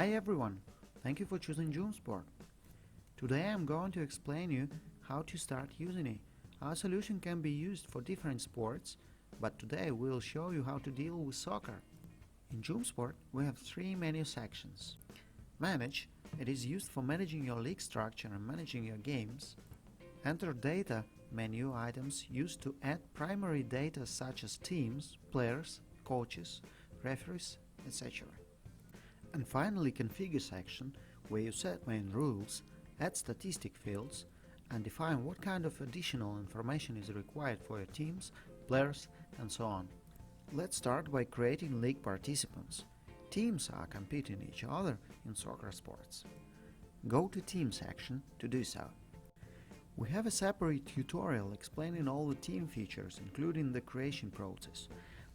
Hi everyone, thank you for choosing JoomSport. Today I'm going to explain you how to start using it. Our solution can be used for different sports, but today we'll show you how to deal with soccer. In JoomSport we have three menu sections. Manage, it is used for managing your league structure and managing your games. Enter data, menu items used to add primary data such as teams, players, coaches, referees, etc. And finally configure section, where you set main rules, add statistic fields, and define what kind of additional information is required for your teams, players, and so on. Let's start by creating league participants. Teams are competing each other in soccer sports. Go to Team section to do so. We have a separate tutorial explaining all the team features, including the creation process.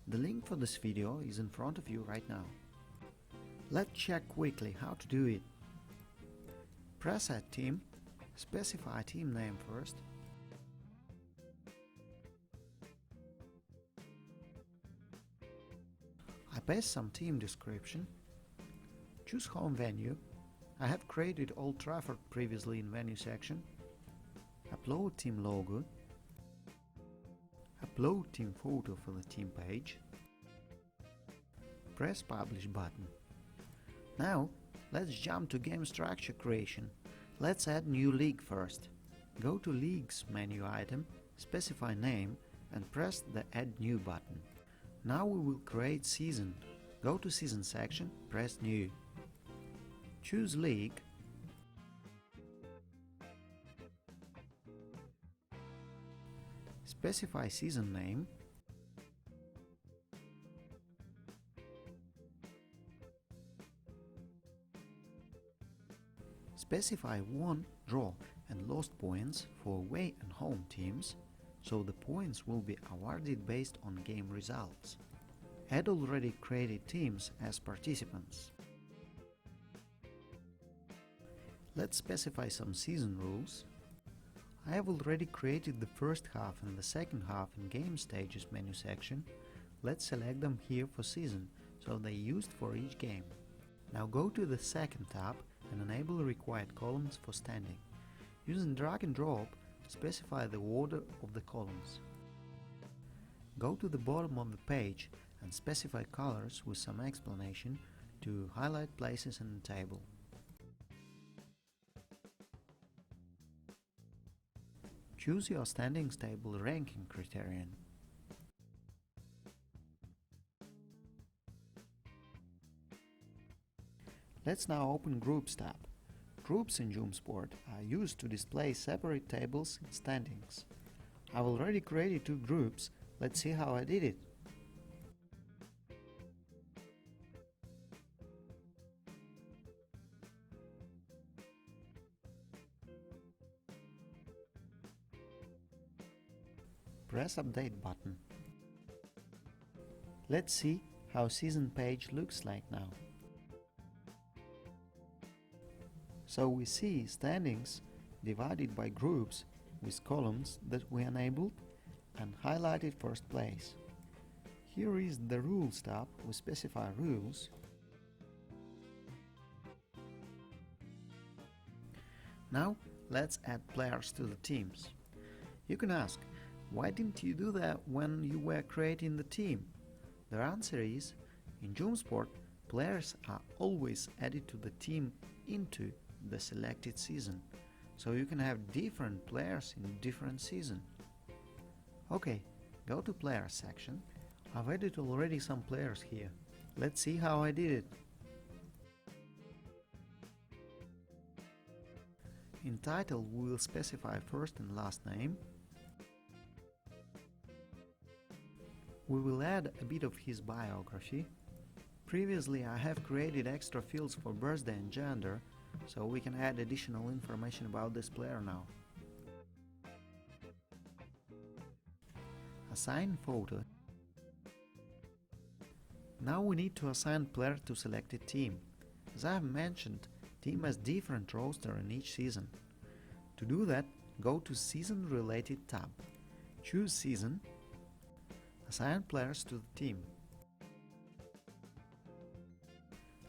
The link for this video is in front of you right now. Let's check quickly how to do it. Press Add Team, specify team name first. I paste some team description. Choose home venue. I have created Old Trafford previously in venue section. Upload team logo. Upload team photo for the team page. Press Publish button. Now, let's jump to game structure creation. Let's add new league first. Go to Leagues menu item, specify name, and press the Add New button. Now we will create season. Go to Season section, press New. Choose League. Specify season name. Specify won, draw and lost points for away and home teams, so the points will be awarded based on game results. Add already created teams as participants. Let's specify some season rules. I have already created the first half and the second half in Game Stages menu section. Let's select them here for season, so they're used for each game. Now go to the second tab and enable required columns for standing. Using drag and drop, specify the order of the columns. Go to the bottom of the page and specify colors with some explanation to highlight places in the table. Choose your standings table ranking criterion. Let's now open Groups tab. Groups in JoomSport are used to display separate tables and standings. I've already created two groups. Let's see how I did it. Press Update button. Let's see how season page looks like now. So we see standings divided by groups with columns that we enabled and highlighted first place. Here is the Rules tab. We specify rules. Now let's add players to the teams. You can ask, why didn't you do that when you were creating the team? The answer is, in JoomSport, players are always added to the team into the selected season, so you can have different players in different season. Okay, go to Players section. I've added already some players here. Let's see how I did it. In title we will specify first and last name. We will add a bit of his biography. Previously I have created extra fields for birthday and gender, so we can add additional information about this player now. Assign photo. Now we need to assign player to selected team. As I have mentioned, team has different roster in each season. To do that, go to Season Related tab. Choose Season. Assign players to the team.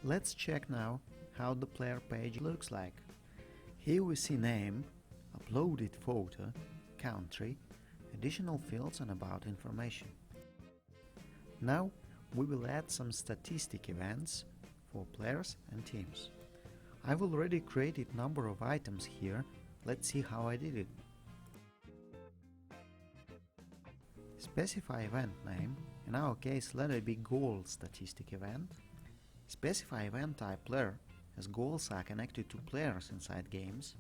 Let's check now how the player page looks like. Here we see name, uploaded photo, country, additional fields and about information. Now we will add some statistic events for players and teams. I've already created number of items here. Let's see how I did it. Specify event name, in our case let it be goal statistic event. Specify event type player, as goals are connected to players inside games.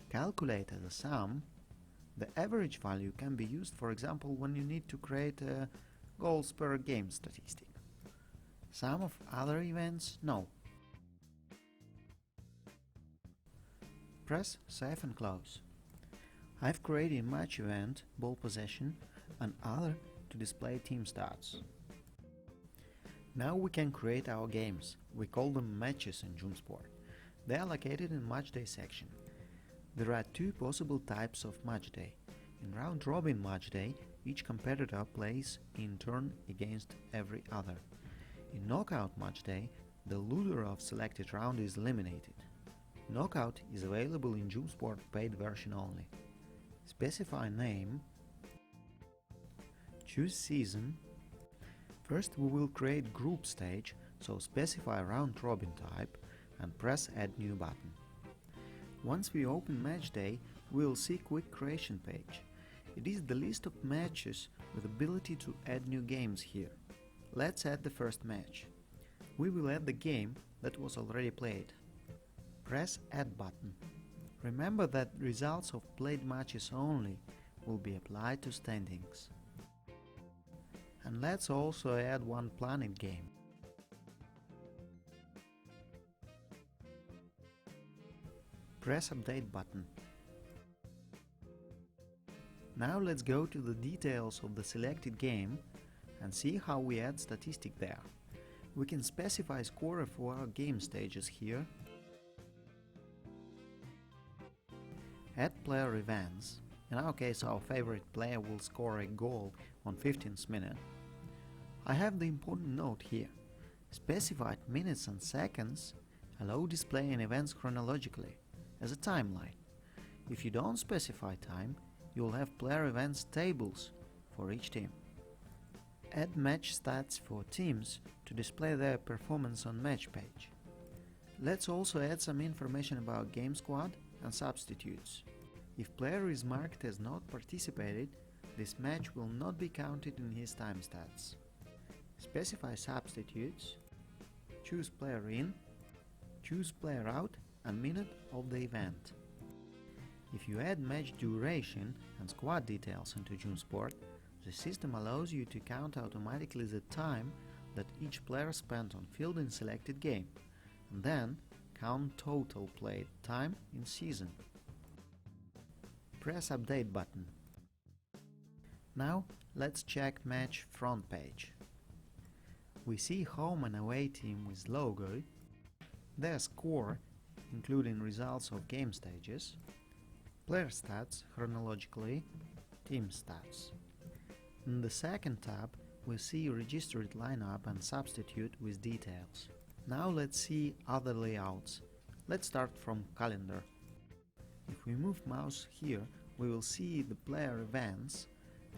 Calculate as a sum. The average value can be used, for example, when you need to create a goals per game statistic. Sum of other events, no. Press save and close. I've created match event, ball possession and other to display team stats. Now we can create our games. We call them matches in JoomSport. They are located in Matchday section. There are two possible types of Matchday. In round-robin Matchday, each competitor plays in turn against every other. In Knockout Matchday, the loser of selected round is eliminated. Knockout is available in JoomSport paid version only. Specify name. Choose season. First we will create group stage, so specify round-robin type and press add new button. Once we open Matchday, we will see quick creation page. It is the list of matches with ability to add new games here. Let's add the first match. We will add the game that was already played. Press add button. Remember that results of played matches only will be applied to standings. And let's also add one planned game. Press update button. Now let's go to the details of the selected game and see how we add statistic there. We can specify scorer for our game stages here. Add player events. In our case, our favorite player will score a goal on 15th minute. I have the important note here. Specified minutes and seconds allow displaying events chronologically, as a timeline. If you don't specify time, you'll have player events tables for each team. Add match stats for teams to display their performance on match page. Let's also add some information about game squad and substitutes. If player is marked as not participated, this match will not be counted in his time stats. Specify substitutes, choose player in, choose player out and minute of the event. If you add match duration and squad details into JoomSport, the system allows you to count automatically the time that each player spent on field in selected game, and then count total played time in season. Press update button. Now let's check match front page. We see home and away team with logo, their score, including results of game stages, player stats chronologically, team stats. In the second tab, we see registered lineup and substitute with details. Now let's see other layouts. Let's start from calendar. If we move mouse here, we will see the player events,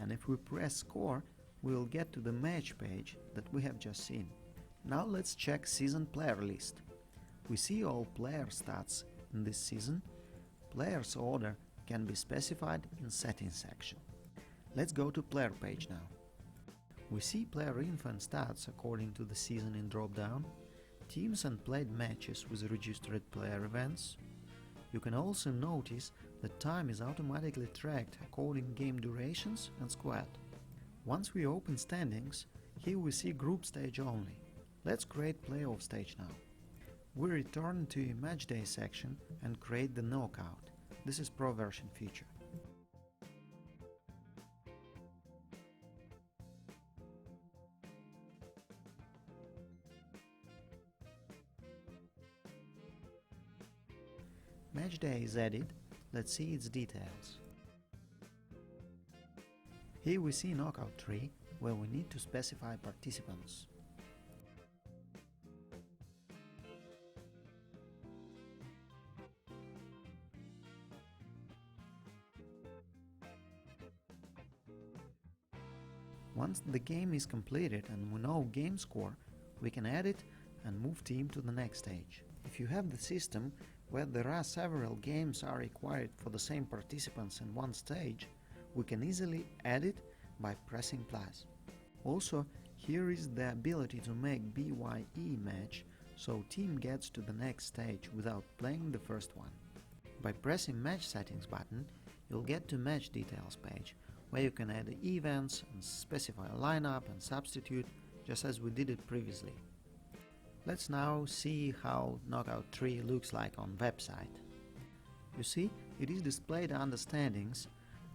and if we press score, we will get to the match page that we have just seen. Now let's check season player list. We see all player stats in this season. Players order can be specified in settings section. Let's go to player page now. We see player info and stats according to the season in drop-down, teams and played matches with registered player events. You can also notice that time is automatically tracked according game durations and squad. Once we open standings, here we see group stage only. Let's create playoff stage now. We return to Matchday section and create the knockout. This is Pro version feature. Matchday is added. Let's see its details. Here we see knockout tree, where we need to specify participants. Once the game is completed and we know game score, we can edit and move team to the next stage. If you have the system where there are several games are required for the same participants in one stage, we can easily edit by pressing plus. Also, here is the ability to make BYE match, so team gets to the next stage without playing the first one. By pressing match settings button, you'll get to match details page, where you can add events and specify a lineup and substitute, just as we did it previously. Let's now see how Knockout 3 looks like on website. You see, it is displayed under standings,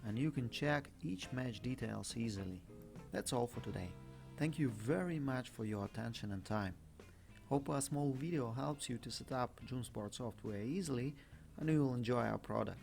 and you can check each match details easily. That's all for today. Thank you very much for your attention and time. Hope a small video helps you to set up JoomSport software easily and you will enjoy our product.